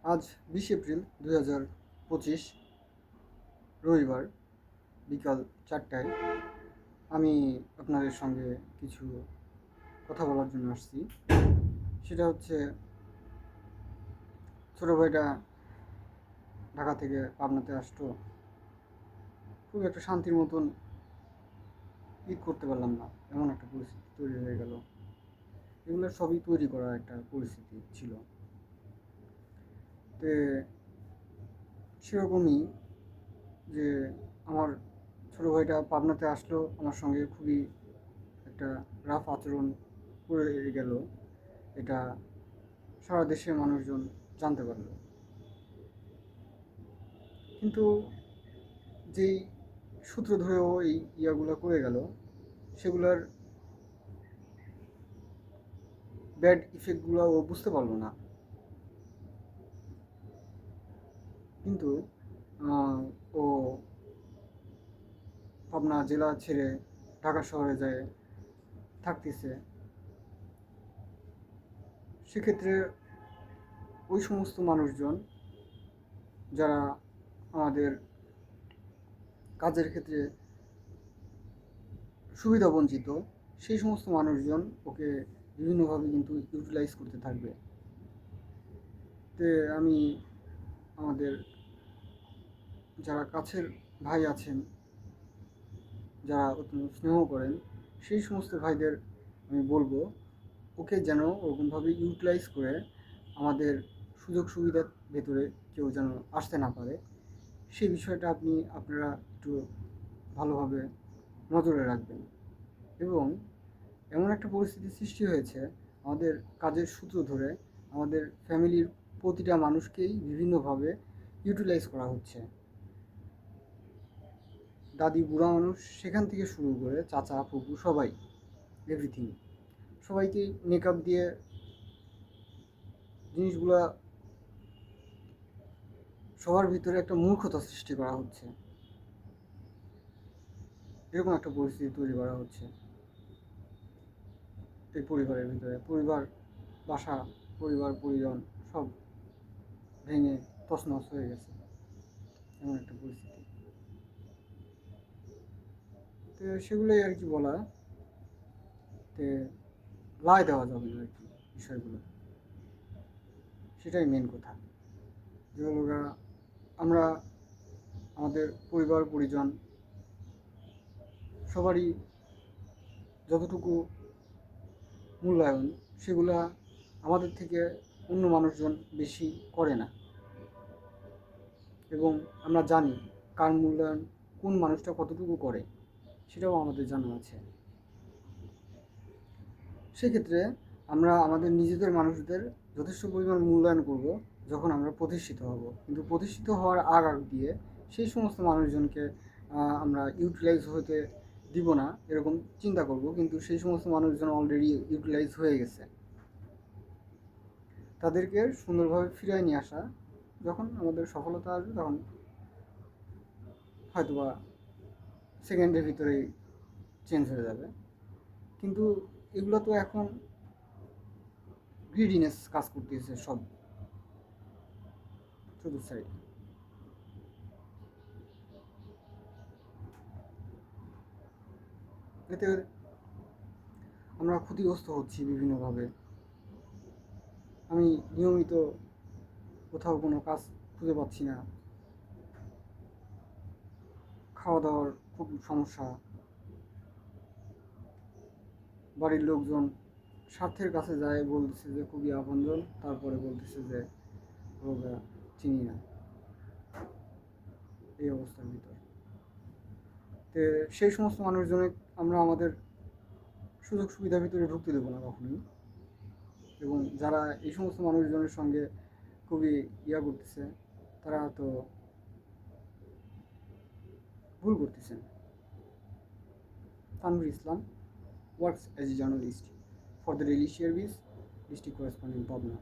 আজ 20 এপ্রিল 2025 রবিবার বিকাল 4টায় আমি আপনাদের সঙ্গে কিছু কথা বলার জন্য আসছি। সেটা হচ্ছে, ছোটো ভাইটা ঢাকা থেকে পাবনাতে আসতো, খুব একটা শান্তির মতন ঈদ করতে পারলাম না, এমন একটা পরিস্থিতি তৈরি হয়ে গেল। এগুলো সবই তৈরি করা একটা পরিস্থিতি ছিল। তো সেরকমই যে আমার ছোটো ভাইটা পাবনাতে আসলো, আমার সঙ্গে খুবই একটা রাফ আচরণ করে গেল। এটা সারা দেশের মানুষজন জানতে পারল। কিন্তু যেই সূত্র ধরেও এই ইয়াগুলো করে গেল, সেগুলোর ব্যাড ইফেক্টগুলো ও বুঝতে পারলো না। কিন্তু ও পাবনা জেলা ছেড়ে ঢাকা শহরে যায় থাকতেছে। সেক্ষেত্রে ওই সমস্ত মানুষজন যারা আমাদের কাজের ক্ষেত্রে সুবিধা বঞ্চিত, সেই সমস্ত মানুষজন ওকে বিভিন্নভাবে কিন্তু ইউটিলাইজ করতে থাকবে। তে আমি আমাদের যারা কাছের ভাই আছেন, যারা অত্যন্ত স্নেহ করেন, সেই সমস্ত ভাইদের আমি বলবো, ওকে যেন ওরকমভাবে ইউটিলাইজ করে আমাদের সুযোগ সুবিধার ভেতরে কেউ যেন আসতে না পারে। সেই বিষয়টা আপনারা একটু ভালোভাবে নজরে রাখবেন। এবং এমন একটা পরিস্থিতি সৃষ্টি হয়েছে, আমাদের কাজের সূত্র ধরে আমাদের ফ্যামিলির প্রতিটা মানুষকেই বিভিন্নভাবে ইউটিলাইজ করা হচ্ছে। দাদি বুড়া মানুষ সেখান থেকে শুরু করে চাচা ফুপু সবাই, এভরিথিং, সবাইকে মেকআপ দিয়ে জিনিসগুলা সবার ভিতরে একটা মূর্খতা সৃষ্টি করা হচ্ছে। এরকম একটা পরিস্থিতি তৈরি করা হচ্ছে এই পরিবারের ভিতরে। পরিবার, বাসা, পরিবার পরিজন সব ভেঙে তছনছ হয়ে গেছে, এমন একটা পরিস্থিতি। তো সেগুলোই আর কি বলা। তে লাই দেওয়া যাবে না আর কি বিষয়গুলো, সেটাই মেন কথা। যেগুলো আমরা আমাদের পরিবার পরিজন সবারই যতটুকু মূল্যায়ন, সেগুলা আমাদের থেকে অন্য মানুষজন বেশি করে না। এবং আমরা জানি কার মূল্যায়ন কোন মানুষটা কতটুকু করে, সেটাও আমাদের জানা আছে। সেক্ষেত্রে আমরা আমাদের নিজেদের মানুষদের যথেষ্ট পরিমাণ মূল্যায়ন করব যখন আমরা প্রতিষ্ঠিত হব। কিন্তু প্রতিষ্ঠিত হওয়ার আগ দিয়ে সেই সমস্ত মানুষজনকে আমরা ইউটিলাইজ হতে দিব না, এরকম চিন্তা করব। কিন্তু সেই সমস্ত মানুষজন অলরেডি ইউটিলাইজ হয়ে গেছে। তাদেরকে সুন্দরভাবে ফিরিয়ে নিয়ে আসা, যখন আমাদের সফলতা আসবে তখন হয়তোবা সেকেন্ডের ভিতরেই চেঞ্জ হয়ে যাবে। কিন্তু এগুলো তো এখন গ্রিডিনেস কাজ করতেছে সব চতুর্থ সাইডে। এতে আমরা ক্ষতিগ্রস্ত হচ্ছি বিভিন্নভাবে। আমি নিয়মিত কোথাও কোনো কাজ খুঁজে পাচ্ছি না, খাওয়া দাওয়ার খুব সমস্যা। বাড়ির লোকজন স্বার্থের কাছে যায়, বলতেছে যে খুবই আপনজন, তারপরে বলতেছে যে ওরা চিনি না, এই অবস্থার ভিতর। তো সেই সমস্ত মানুষজনের আমরা আমাদের সুযোগ সুবিধার ভিতরে ঢুকতে দেবো না কখনোই। এবং যারা এই সমস্ত মানুষজনের সঙ্গে খুবই করতেছে, তারা তো ভুল করতেছেন। তানভীর ইসলাম works as a journalist for the Daily Service, district correspondent, Pabna.